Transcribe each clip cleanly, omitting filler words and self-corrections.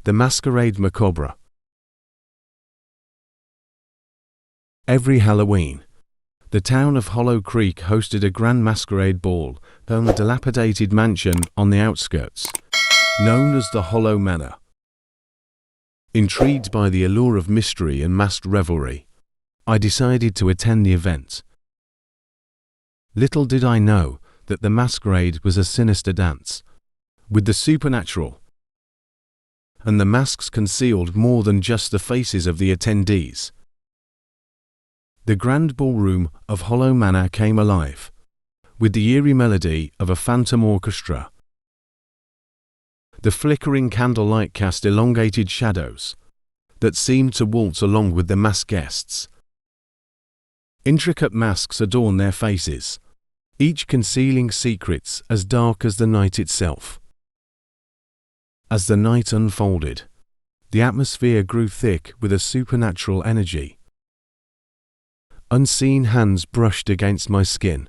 The masquerade macabre. Every Halloween, the town of Hollow Creek hosted a grand masquerade ball in a dilapidated mansion on the outskirts, known as the Hollow Manor. Intrigued by the allure of mystery and masked revelry, I decided to attend the event. Little did I know that the masquerade was a sinister dance, with the supernatural, and the masks concealed more than just the faces of the attendees. The grand ballroom of Hollow Manor came alive, with the eerie melody of a phantom orchestra. The flickering candlelight cast elongated shadows that seemed to waltz along with the masked guests. Intricate masks adorned their faces, each concealing secrets as dark as the night itself. As the night unfolded, the atmosphere grew thick with a supernatural energy. Unseen hands brushed against my skin,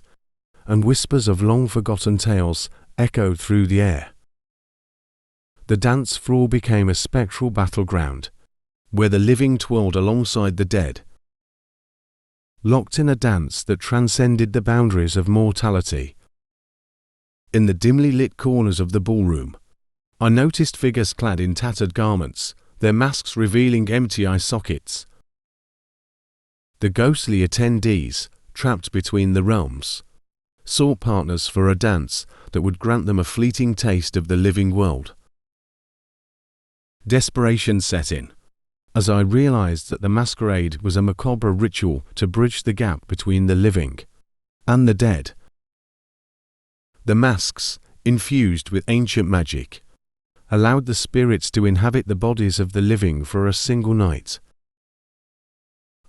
and whispers of long-forgotten tales echoed through the air. The dance floor became a spectral battleground, where the living twirled alongside the dead, locked in a dance that transcended the boundaries of mortality. In the dimly lit corners of the ballroom, I noticed figures clad in tattered garments, their masks revealing empty eye sockets. The ghostly attendees, trapped between the realms, sought partners for a dance that would grant them a fleeting taste of the living world. Desperation set in, as I realized that the masquerade was a macabre ritual to bridge the gap between the living and the dead. The masks, infused with ancient magic, allowed the spirits to inhabit the bodies of the living for a single night.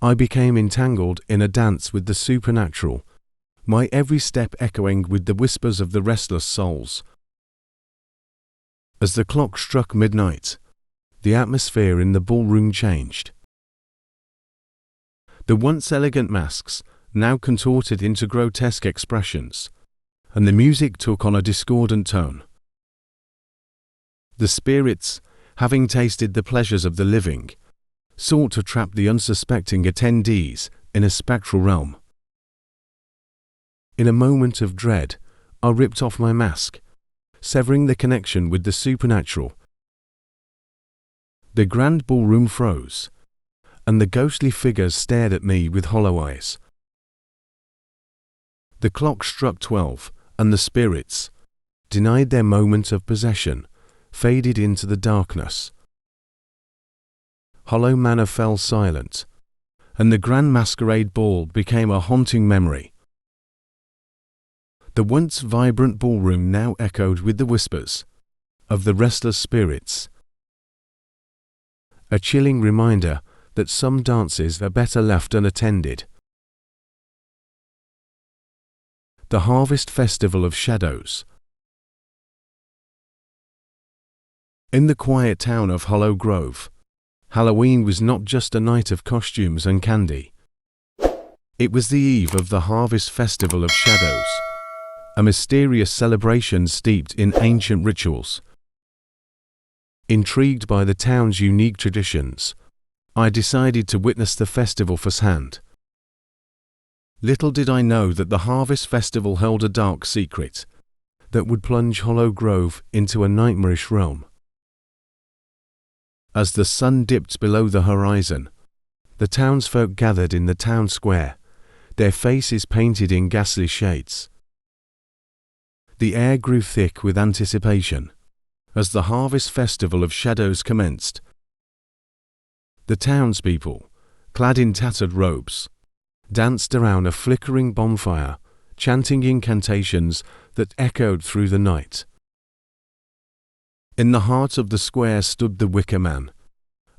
I became entangled in a dance with the supernatural, my every step echoing with the whispers of the restless souls. As the clock struck midnight, the atmosphere in the ballroom changed. The once elegant masks now contorted into grotesque expressions, and the music took on a discordant tone. The spirits, having tasted the pleasures of the living, sought to trap the unsuspecting attendees in a spectral realm. In a moment of dread, I ripped off my mask, severing the connection with the supernatural. The grand ballroom froze, and the ghostly figures stared at me with hollow eyes. The clock struck 12, and the spirits, denied their moment of possession, faded into the darkness. Hollow Manor fell silent, and the grand masquerade ball became a haunting memory. The once vibrant ballroom now echoed with the whispers of the restless spirits, a chilling reminder that some dances are better left unattended. The Harvest Festival of Shadows. In the quiet town of Hollow Grove, Halloween was not just a night of costumes and candy. It was the eve of the Harvest Festival of Shadows, a mysterious celebration steeped in ancient rituals. Intrigued by the town's unique traditions, I decided to witness the festival firsthand. Little did I know that the Harvest Festival held a dark secret that would plunge Hollow Grove into a nightmarish realm. As the sun dipped below the horizon, the townsfolk gathered in the town square, their faces painted in ghastly shades. The air grew thick with anticipation as the Harvest Festival of Shadows commenced. The townspeople, clad in tattered robes, danced around a flickering bonfire, chanting incantations that echoed through the night. In the heart of the square stood the Wicker Man,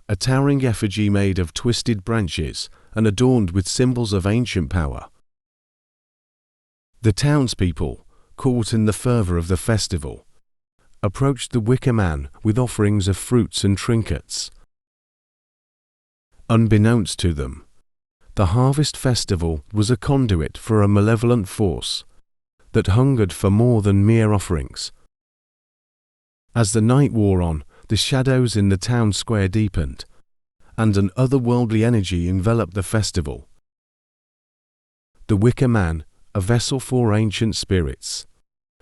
a towering effigy made of twisted branches and adorned with symbols of ancient power. The townspeople, caught in the fervor of the festival, approached the Wicker Man with offerings of fruits and trinkets. Unbeknownst to them, the Harvest Festival was a conduit for a malevolent force that hungered for more than mere offerings. As the night wore on, The shadows in the town square deepened, and an otherworldly energy enveloped the festival. The wicker man, a vessel for ancient spirits,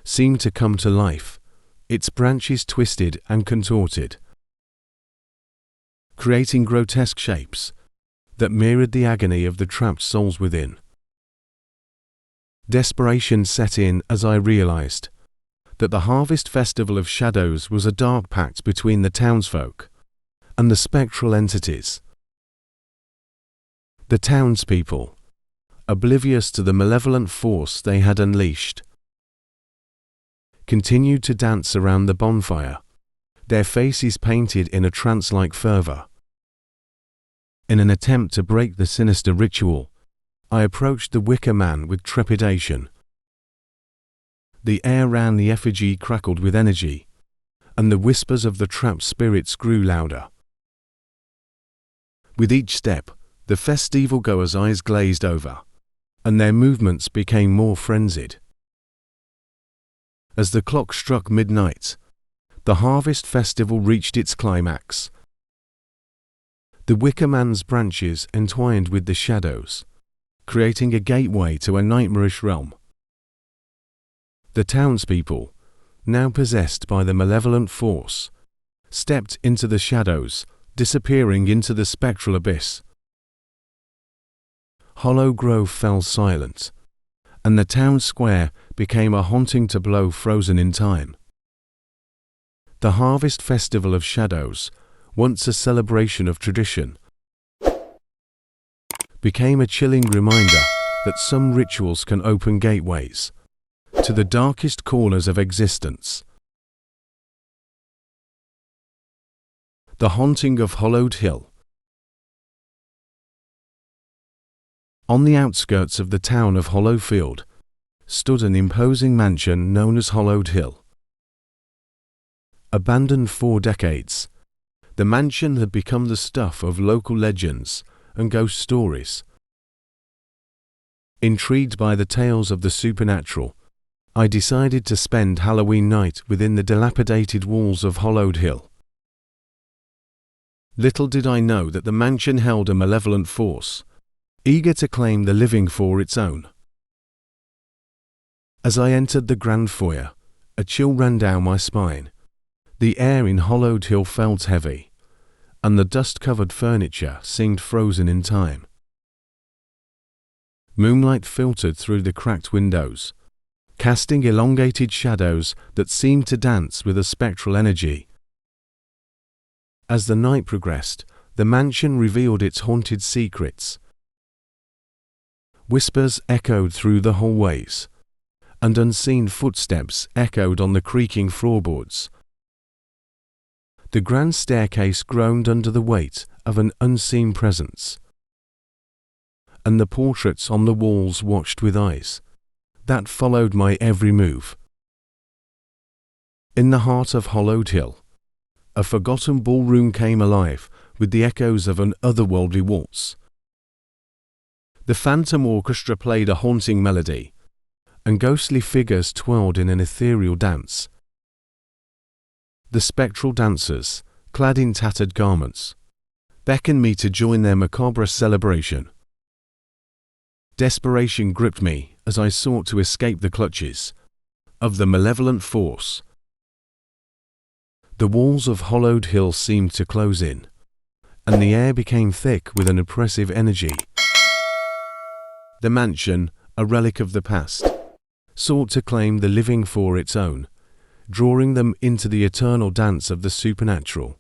seemed to come to life, its branches twisted and contorted, creating grotesque shapes that mirrored the agony of the trapped souls within. Desperation set in as I realized that the harvest festival of shadows was a dark pact between the townsfolk and the spectral entities. The townspeople, oblivious to the malevolent force they had unleashed, continued to dance around the bonfire, their faces painted in a trance-like fervor. In an attempt to break the sinister ritual, I approached the wicker man with trepidation. The air around the effigy crackled with energy, and the whispers of the trapped spirits grew louder. With each step, the festival-goers' eyes glazed over, and their movements became more frenzied. As the clock struck midnight, the harvest festival reached its climax. The wicker man's branches entwined with the shadows, creating a gateway to a nightmarish realm. The townspeople, now possessed by the malevolent force, stepped into the shadows, disappearing into the spectral abyss. Hollow Grove fell silent, and the town square became a haunting tableau frozen in time. The harvest festival of shadows, once a celebration of tradition, became a chilling reminder that some rituals can open gateways to the darkest corners of existence. The haunting of Hollowed Hill. On the outskirts of the town of Hollowfield stood an imposing mansion known as Hollowed Hill. Abandoned for decades, the mansion had become the stuff of local legends and ghost stories. Intrigued by the tales of the supernatural, I decided to spend Halloween night within the dilapidated walls of Hollowed Hill. Little did I know that the mansion held a malevolent force, eager to claim the living for its own. As I entered the grand foyer, a chill ran down my spine. The air in Hollowed Hill felt heavy, and the dust-covered furniture seemed frozen in time. Moonlight filtered through the cracked windows, casting elongated shadows that seemed to dance with a spectral energy. As the night progressed, the mansion revealed its haunted secrets. Whispers echoed through the hallways, and unseen footsteps echoed on the creaking floorboards. The grand staircase groaned under the weight of an unseen presence, and the portraits on the walls watched with eyes that followed my every move. In the heart of Hollowed Hill, a forgotten ballroom came alive with the echoes of an otherworldly waltz. The phantom orchestra played a haunting melody, and ghostly figures twirled in an ethereal dance. The spectral dancers, clad in tattered garments, beckoned me to join their macabre celebration. Desperation gripped me as I sought to escape the clutches of the malevolent force. The walls of Hollowed Hill seemed to close in, and the air became thick with an oppressive energy. The mansion, a relic of the past, sought to claim the living for its own, drawing them into the eternal dance of the supernatural.